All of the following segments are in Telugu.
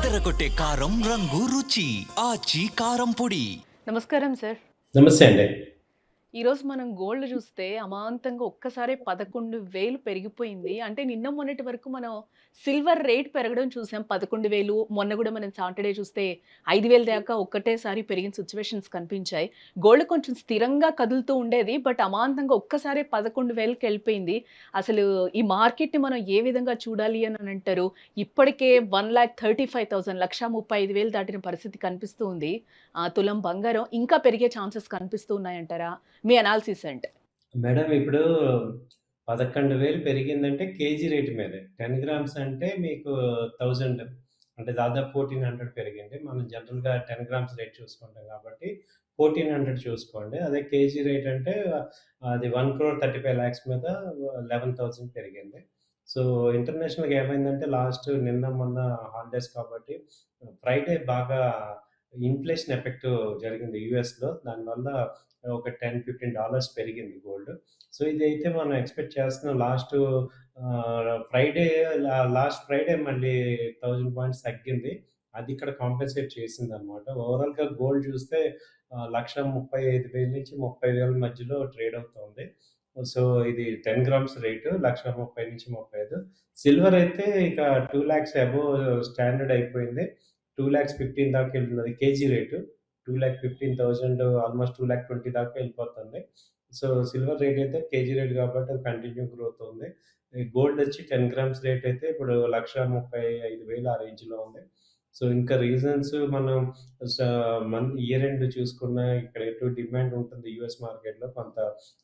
అదరగొట్టే కారం రంగు రుచి ఆచి కారం పొడి. నమస్కారం సార్. నమస్తే అండి. ఈరోజు మనం గోల్డ్ చూస్తే అమాంతంగా ఒక్కసారే 11,000 పెరిగిపోయింది. అంటే నిన్న మొన్నటి వరకు మనం సిల్వర్ రేట్ పెరగడం చూసాం. 11,000 మొన్న గూడా మనం సాటర్‌డే చూస్తే 5,000 దాకా ఒక్కటేసారి పెరిగిన సిట్యుయేషన్స్ కనిపించాయి. గోల్డ్ కొంచెం స్థిరంగా కదులుతూ ఉండేది. బట్ అమాంతంగా ఒక్కసారే 11,000కెళ్ళిపోయింది. అసలు ఈ మార్కెట్‌ని మనం ఏ విధంగా చూడాలి అని అంటారు? ఇప్పటికే 1,35,000 1,35,000 దాటిన పరిస్థితి కనిపిస్తూ ఉంది. తులం బంగారం ఇంకా పెరిగే ఛాన్సెస్ కనిపిస్తూ ఉన్నాయంటారా? మీ అనాలిసిస్ ఏంటి? మేడం ఇప్పుడు 11,000 పెరిగిందంటే కేజీ రేట్ మీదే. 10 గ్రామ్స్ అంటే మీకు 1000 అంటే దాదాపు 1400 పెరిగింది. మనం జనరల్‌గా 10 గ్రామ్స్ రేట్ చూసుకుంటాం కాబట్టి 1400 చూసుకోండి. అదే కేజీ రేట్ అంటే అది 1,35,00,000 మీద 11,000 పెరిగింది. సో, ఇంటర్నేషనల్‌గా ఏమైందంటే లాస్ట్ నిన్న మొన్న హాలిడేస్ కాబట్టి ఫ్రైడే బాగా ఇన్‌ఫ్లేషన్ ఎఫెక్ట్ జరిగింది యూఎస్‌లో. దానివల్ల ఒక 10, $15 పెరిగింది గోల్డ్. సో, ఇదైతే మనం ఎక్స్‌పెక్ట్ చేస్తున్నాం. ఫ్రైడే లాస్ట్ ఫ్రైడే మళ్ళీ 1000 పాయింట్స్ తగ్గింది. అది ఇక్కడ కాంపెన్సేట్ చేసిందనమాట. ఓవరాల్‌గా గోల్డ్ చూస్తే 1,35,000 నుంచి 30,000 మధ్యలో ట్రేడ్ అవుతోంది. సో, ఇది 10 గ్రామ్స్ రేటు 1,30,000-35,000. సిల్వర్ అయితే ఇక 2,00,000 అబోవ్ స్టాండర్డ్ అయిపోయింది. 2,15,000 దాకా ఎళ్తున్నది కేజీ రేటు. 2,15,000 ఆల్‌మోస్ట్ 2,20,000 దాకా ఎళ్ళిపోతుంది. సో, సిల్వర్ రేట్ అయితే కేజీ రేట్ కాబట్టి అది కంటిన్యూ గ్రోత్ ఉంది. ఈ గోల్డ్ వచ్చి 10 గ్రామ్స్ రేట్ అయితే ఇప్పుడు 1,35,000 ఆ రేంజ్‌లో ఉంది. సో, ఇంకా రీజన్స్ మనం స ఇయర్ ఎండ్ చూసుకున్నా ఇక్కడ ఎటు డిమాండ్ ఉంటుంది యూఎస్ మార్కెట్‌లో కొంత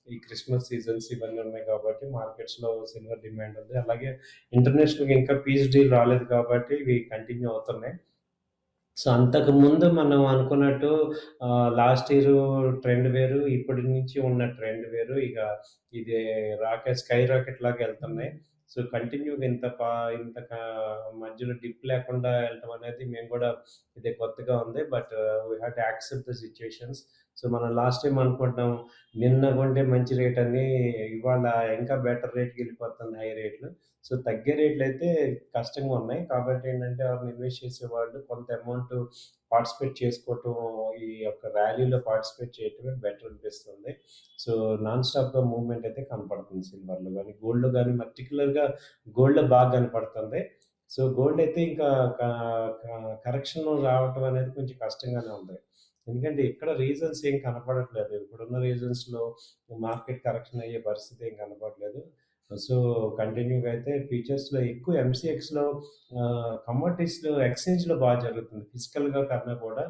ఈ క్రిస్మస్ సీజన్స్ ఇవన్నీ ఉన్నాయి కాబట్టి మార్కెట్స్‌లో సిల్వర్ డిమాండ్ ఉంది. అలాగే ఇంటర్నేషనల్‌గా ఇంకా పీస్ డీల్ రాలేదు కాబట్టి ఇవి కంటిన్యూ అవుతున్నాయి. సో, అంతకుముందు మనం అనుకున్నట్టు లాస్ట్ ఇయరు ట్రెండ్ వేరు. ఇప్పటి నుంచి ఉన్న ట్రెండ్ వేరు. ఇక ఇది స్కై రాకెట్ లాగా ఎళ్తున్నాయి. సో, కంటిన్యూగా ఇంత మధ్యలో డిప్ లేకుండా ఎళ్ళటం అనేది మేము గూడా ఇది కొత్తగా ఉంది. But we have to accept the situations. So, మనం లాస్ట్ టైమ్ అనుకుంటాం నిన్న కొంటే మంచి రేట్ అని ఇవాళ ఇంకా బెటర్ రేట్‌కెళ్ళిపోతుంది హై రేట్‌లు. సో, తగ్గే రేట్లయితే కష్టంగా ఉన్నాయి. కాబట్టి ఏంటంటే ఎవరైనా ఇన్వెస్ట్ చేసేవాళ్ళు కొంత అమౌంట్ పార్టిసిపేట్ చేసుకోవటం, ఈ యొక్క ర్యాలీలో పార్టిసిపేట్ చేయటమే బెటర్ అనిపిస్తుంది. సో, నాన్ స్టాప్‌గా మూవ్‌మెంట్ అయితే కనపడుతుంది సిల్వర్‌లో గాని, గోల్డ్‌లో గాని పర్టిక్యులర్‌గా గోల్డ్‌లో బాగా కనపడుతుంది. సో, గోల్డ్ అయితే ఇంకా క క కరెక్షన్ రావటం అనేది కొంచెం కష్టంగానే ఉంది. ఎందుకంటే ఇక్కడ రీజన్స్ ఏం కనపడట్లేదు. ఇప్పుడున్న రీజన్స్‌లో మార్కెట్ కరెక్షన్ అయ్యే పరిస్థితి ఏం కనపడట్లేదు. సో, కంటిన్యూగా అయితే ఫ్యూచర్స్‌లో ఎక్కువ ఎంసీఎక్స్‌లో కమోడిటీస్‌లో ఎక్స్‌చేంజ్‌లో జరుగుతుంది. ఫిజికల్‌గా కన్నా కూడా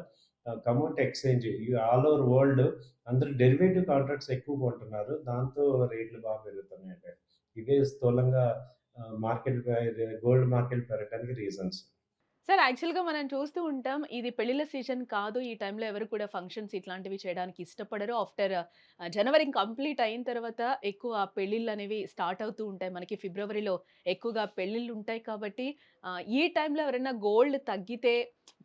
commodity exchange all over world అందరూ డెరివేటివ్ కాంట్రాక్ట్స్ ఎక్కువ కొంటున్నారు. దాంతో రేట్లు పెరుగుతున్నాయండి. ఇవే స్థూలంగా మార్కెట్ గోల్డ్ మార్కెట్ పెరగడానికి రీజన్స్. సార్ యాక్చువల్‌గా మనం చూస్తూ ఉంటాం. ఇది పెళ్ళిళ్ళ సీజన్ కాదు. ఈ టైంలో ఎవరు కూడా ఫంక్షన్స్ ఇట్లాంటివి చేయడానికి ఇష్టపడరు. ఆఫ్టర్ జనవరి కంప్లీట్ అయిన తర్వాత ఎక్కువ పెళ్ళిళ్ళనేవి స్టార్ట్ అవుతూ ఉంటాయి. మనకి ఫిబ్రవరిలో ఎక్కువగా పెళ్ళిళ్ళుంటాయి కాబట్టి ఈ టైంలో ఎవరైనా గోల్డ్ తగ్గితే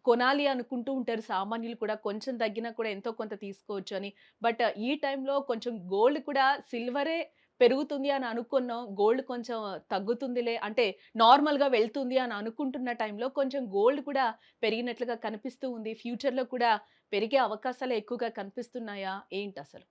కొనాలి అనుకుంటూ ఉంటారు సామాన్యులు కూడా. కొంచెం తగ్గినా కూడా ఎంతో కొంత తీసుకోవచ్చు అని. బట్ ఈ టైంలో కొంచెం గోల్డ్ కూడా సిల్వరే పెరుగుతుంది అని అనుకున్నాం. గోల్డ్ కొంచెం తగ్గుతుందిలే అంటే నార్మల్‌గా వెళ్తుంది అని అనుకుంటున్న టైంలో కొంచెం గోల్డ్ కూడా పెరిగినట్లుగా కనిపిస్తూ ఉంది. ఫ్యూచర్‌లో కూడా పెరిగే అవకాశాలు ఎక్కువగా కనిపిస్తున్నాయా? ఏంటసలు?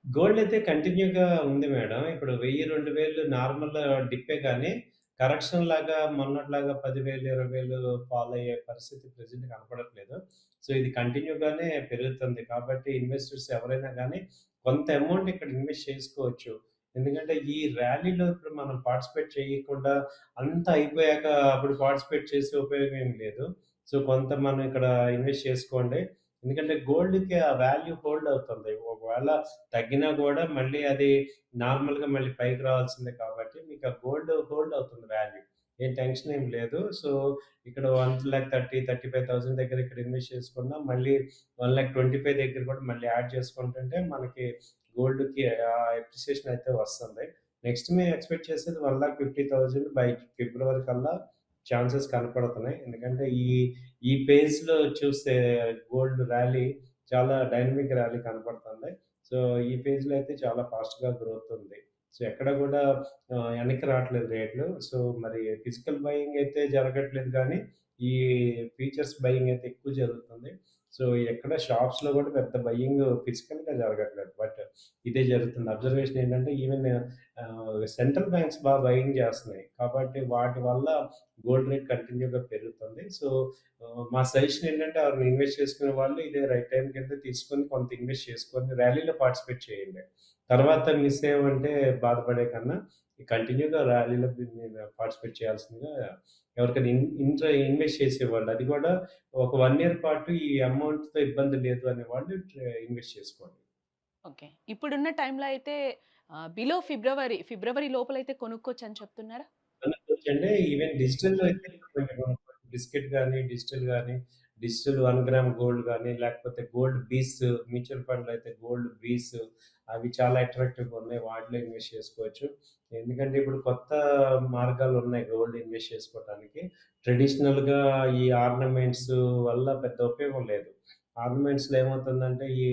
గోల్డ్ అయితే కంటిన్యూగా ఉంది మేడం. ఇప్పుడు 1000, 2000 నార్మల్ డిప్పే గానీ, కరెక్షన్ లాగా మొన్నటిలాగా 10,000, 20,000 ఫాల్ అయ్యే పరిస్థితి ప్రెజెంట్ కనపడట్లేదు. సో, ఇది కంటిన్యూగానే పెరుగుతుంది. కాబట్టి ఇన్వెస్టర్స్ ఎవరైనా గానీ, కొంత అమౌంట్ ఇక్కడ ఇన్వెస్ట్ చేసుకోవచ్చు. ఎందుకంటే, ఈ ర్యాలీలో ఇప్పుడు మనం పార్టిసిపేట్ చేయకుండా అంతా అయిపోయాక అప్పుడు పార్టిసిపేట్ చేసే ఉపయోగం ఏమి లేదు. సో, కొంత మనం ఇక్కడ ఇన్వెస్ట్ చేసుకోండి. ఎందుకంటే, గోల్డ్‌కి ఆ వాల్యూ హోల్డ్ అవుతుంది. ఒకవేళ తగ్గినా గూడా మళ్ళీ అది నార్మల్‌గా మళ్ళీ పైకి రావాల్సిందే కాబట్టి మీకు ఆ గోల్డ్ హోల్డ్ అవుతుంది వాల్యూ. ఏం టెన్షన్ ఏం లేదు. సో, ఇక్కడ 1,30,30, 35,000 దగ్గర ఇక్కడ ఇన్వెస్ట్ చేసుకున్నా మళ్ళీ 1,25,000 దగ్గర కూడా మళ్ళీ యాడ్ చేసుకుంటుంటే మనకి గోల్డ్‌కి అప్రిసియేషన్ అయితే వస్తుంది. నెక్స్ట్ మేము ఎక్స్‌పెక్ట్ చేసేది 1,50,000 బై ఫిబ్రవరి కల్లా ఛాన్సెస్ కనపడుతున్నాయి. ఎందుకంటే ఈ పేస్‌లో చూస్తే గోల్డ్ ర్యాలీ చాలా డైనమిక్ ర్యాలీ కనపడుతుంది. సో, ఈ పేజ్‌లో అయితే చాలా ఫాస్ట్‌గా గ్రోత్ ఉంది. సో, ఎక్కడ గూడా వెనక్కి రావట్లేదు రేట్లు. సో, మరి ఫిజికల్ బయింగ్ అయితే జరగట్లేదు గానీ, ఈ ఫీచర్స్ బయింగ్ అయితే ఎక్కువ జరుగుతుంది. సో, ఎక్కడ షాప్స్‌లో గూడా పెద్ద బయింగ్ ఫిజికల్‌గా జరగట్లేదు. బట్ ఇదే జరుగుతుంది. అబ్జర్వేషన్ ఏంటంటే ఈవెన్ సెంట్రల్ బ్యాంక్స్ బయింగ్ జేస్తున్నాయి. కాబట్టి వాటి వల్ల గోల్డ్ రేట్ కంటిన్యూ‌గా పెరుగుతుంది. సో, మా సజెషన్ ఏంటంటే ఎవరైనా ఇన్వెస్ట్ చేసుకునే వాళ్ళు ఇదే రైట్ టైమ్ కింద తీసుకొని కొంత ఇన్వెస్ట్ చేసుకొని ర్యాలీలో పార్టిసిపేట్ చేయండి. తర్వాత మిస్ అయ్యామంటే బాధపడే కన్నా కంటిన్యూ‌గా ర్యాలీలో మీరు పార్టిసిపేట్ చేయాల్సిందిగా ఎవరికైనా ఇన్వెస్ట్ చేసేవాళ్ళు. అది కూడా ఒక 1 ఇయర్ పాటు ఈ అమౌంట్‌తో ఇబ్బంది లేదు అనేవాళ్ళు ఇన్వెస్ట్ చేసుకోండి. ఓకే. ఇప్పుడున్న టైంలో అయితే బిలో ఫిబ్రవరి లోపలైతే కొనుక్కోవచ్చని చెప్తున్నారా? అనుకోవచ్చండి. ఈవెన్ డిజిటల్‌లో అయితే కొన్ని కొనుక్కోవచ్చు. బిస్కెట్ గాని, డిజిటల్ గాని, డిజిటల్ 1 గ్రామ్ గోల్డ్ గాని, లేకపోతే గోల్డ్ బీస్ మ్యూచువల్ ఫండ్‌లో అయితే గోల్డ్ బీస్ అవి చాలా అట్రాక్టివ్‌గా ఉన్నాయి. వాటిలో ఇన్వెస్ట్ చేసుకోవచ్చు. ఎందుకంటే ఇప్పుడు కొత్త మార్గాలున్నాయి గోల్డ్ ఇన్వెస్ట్ చేసుకోవటానికి. ట్రెడిషనల్‌గా ఈ ఆర్నమెంట్స్ వల్ల పెద్ద ఉపయోగం లేదు. ఆర్నమెంట్స్‌లో ఏమవుతుందంటే ఈ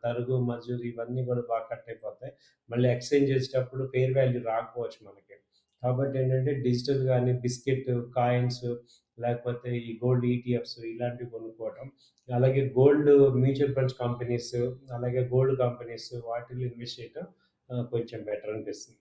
తరుగు, మజూరి ఇవన్నీ కూడా బాగా కట్ అయిపోతాయి. మళ్ళీ ఎక్స్‌చేంజ్ చేసేటప్పుడు ఫెయిర్ వాల్యూ రాకపోవచ్చు మనకి. కాబట్టేంటంటే డిజిటల్ గాని, బిస్కెట్, కాయిన్స్ లేకపోతే ఈ గోల్డ్ ఈటీఎఫ్స్ ఇలాంటివి కొనుక్కోవటం. అలాగే గోల్డ్ మ్యూచువల్ ఫండ్స్ కంపెనీస్, అలాగే గోల్డ్ కంపెనీస్ వాటిల్లో ఇన్వెస్ట్ చేయటం కొంచెం బెటర్ అనిపిస్తుంది.